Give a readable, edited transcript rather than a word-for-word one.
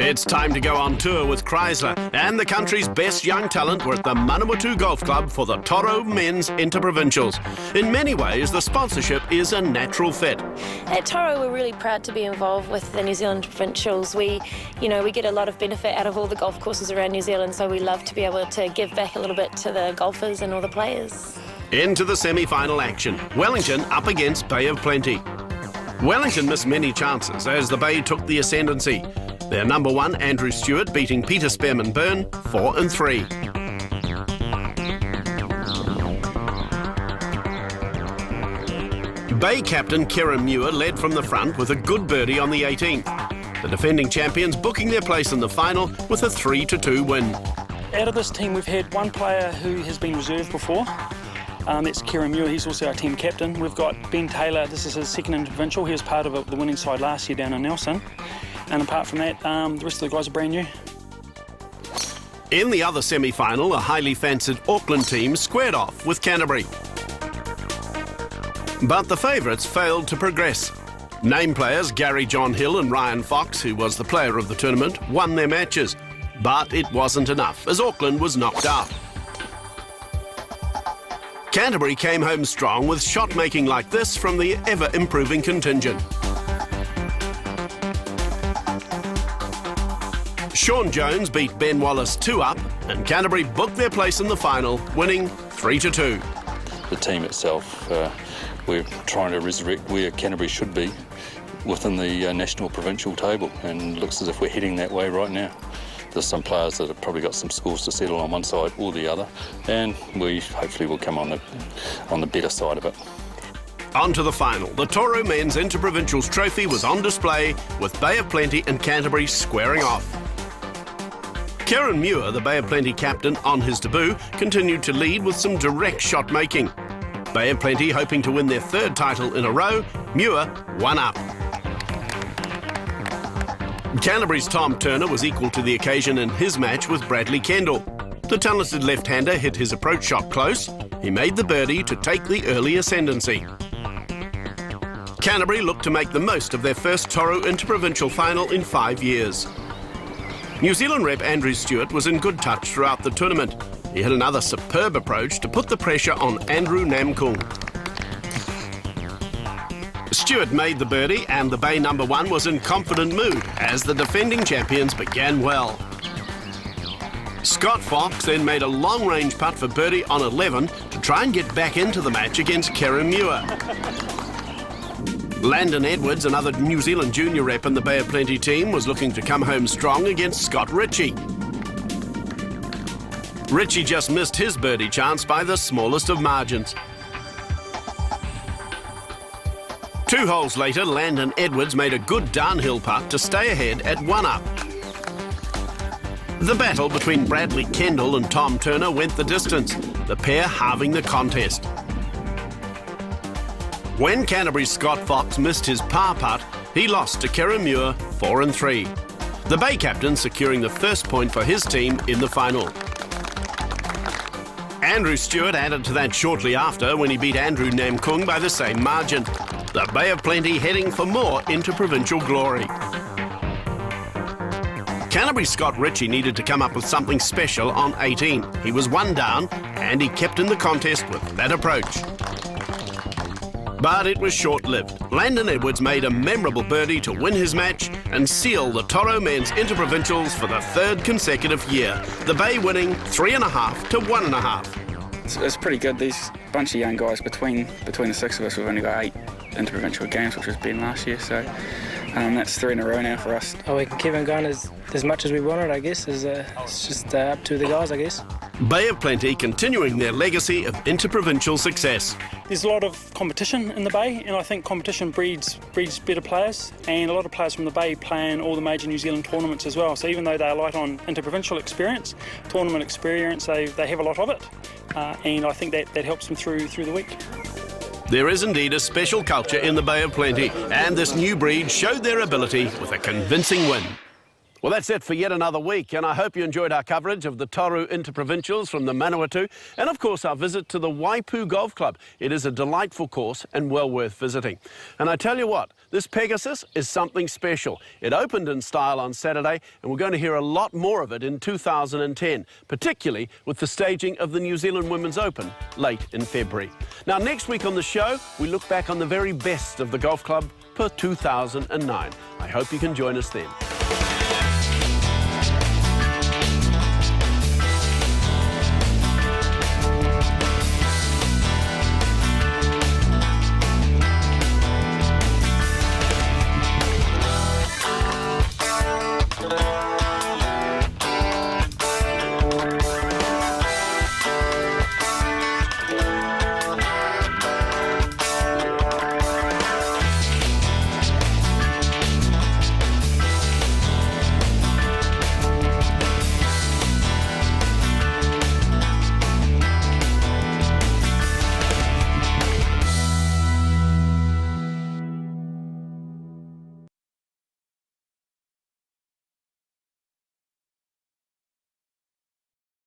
It's time to go on tour with Chrysler, and the country's best young talent were at the Manawatu Golf Club for the Toro Men's Interprovincials. In many ways, the sponsorship is a natural fit. At Toro, we're really proud to be involved with the New Zealand Provincials. We get a lot of benefit out of all the golf courses around New Zealand, so we love to be able to give back a little bit to the golfers and all the players. Into the semi-final action, Wellington up against Bay of Plenty. Wellington missed many chances as the Bay took the ascendancy. Their number one, Andrew Stewart, beating Peter Spearman Byrne 4-3. Bay captain Kieran Muir led from the front with a good birdie on the 18th. The defending champions booking their place in the final with a 3-2 win. Out of this team, we've had one player who has been reserved before. That's Kieran Muir. He's also our team captain. We've got Ben Taylor. This is his second Interprovincial. He was part of the winning side last year down in Nelson. And apart from that, the rest of the guys are brand new. In the other semi-final, a highly fancied Auckland team squared off with Canterbury. But the favourites failed to progress. Name players Gary John Hill and Ryan Fox, who was the player of the tournament, won their matches. But it wasn't enough, as Auckland was knocked out. Canterbury came home strong with shot-making like this from the ever-improving contingent. Sean Jones beat Ben Wallace 2-up, and Canterbury booked their place in the final, winning 3-2. The team itself, we're trying to resurrect where Canterbury should be within the national provincial table, and it looks as if we're heading that way right now. There's some players that have probably got some scores to settle on one side or the other, and we hopefully will come on the better side of it. On to the final. The Toro Men's Interprovincials trophy was on display, with Bay of Plenty and Canterbury squaring off. Kieran Muir, the Bay of Plenty captain on his debut, continued to lead with some direct shot making. Bay of Plenty hoping to win their third title in a row, Muir 1-up. Canterbury's Tom Turner was equal to the occasion in his match with Bradley Kendall. The talented left-hander hit his approach shot close. He made the birdie to take the early ascendancy. Canterbury looked to make the most of their first Toro Interprovincial final in 5 years. New Zealand rep Andrew Stewart was in good touch throughout the tournament. He had another superb approach to put the pressure on Andrew Namkung. Stewart made the birdie, and the Bay number one was in confident mood as the defending champions began well. Scott Fox then made a long-range putt for birdie on 11 to try and get back into the match against Kieran Muir. Landon Edwards, another New Zealand junior rep in the Bay of Plenty team, was looking to come home strong against Scott Ritchie. Ritchie just missed his birdie chance by the smallest of margins. 2 holes later, Landon Edwards made a good downhill putt to stay ahead at 1-up. The battle between Bradley Kendall and Tom Turner went the distance, the pair halving the contest. When Canterbury's Scott Fox missed his par putt, he lost to Kieran Muir 4-3. The Bay captain securing the first point for his team in the final. Andrew Stewart added to that shortly after when he beat Andrew Namkung by the same margin. The Bay of Plenty heading for more interprovincial glory. Canterbury's Scott Ritchie needed to come up with something special on 18. He was 1 down, and he kept in the contest with that approach. But it was short-lived. Landon Edwards made a memorable birdie to win his match and seal the Toro Men's Interprovincials for the 3rd consecutive year, the Bay winning 3.5 to 1.5. It's pretty good. These bunch of young guys, between the 6 of us, we've only got 8 interprovincial games, which was Ben last year, so that's 3 in a row now for us. Oh, we can keep on going as much as we wanted, I guess. It's just up to the guys, I guess. Bay of Plenty continuing their legacy of interprovincial success. There's a lot of competition in the Bay, and I think competition breeds better players, and a lot of players from the Bay play in all the major New Zealand tournaments as well. So even though they're light on interprovincial experience, tournament experience, they have a lot of it, and I think that helps them through the week. There is indeed a special culture in the Bay of Plenty, and this new breed showed their ability with a convincing win. Well, that's it for yet another week, and I hope you enjoyed our coverage of the Toro Interprovincials from the Manawatu, and of course our visit to the Waipu Golf Club. It is a delightful course and well worth visiting. And I tell you what, this Pegasus is something special. It opened in style on Saturday, and we're going to hear a lot more of it in 2010, particularly with the staging of the New Zealand Women's Open late in February. Now, next week on the show, we look back on the very best of the golf club for 2009. I hope you can join us then.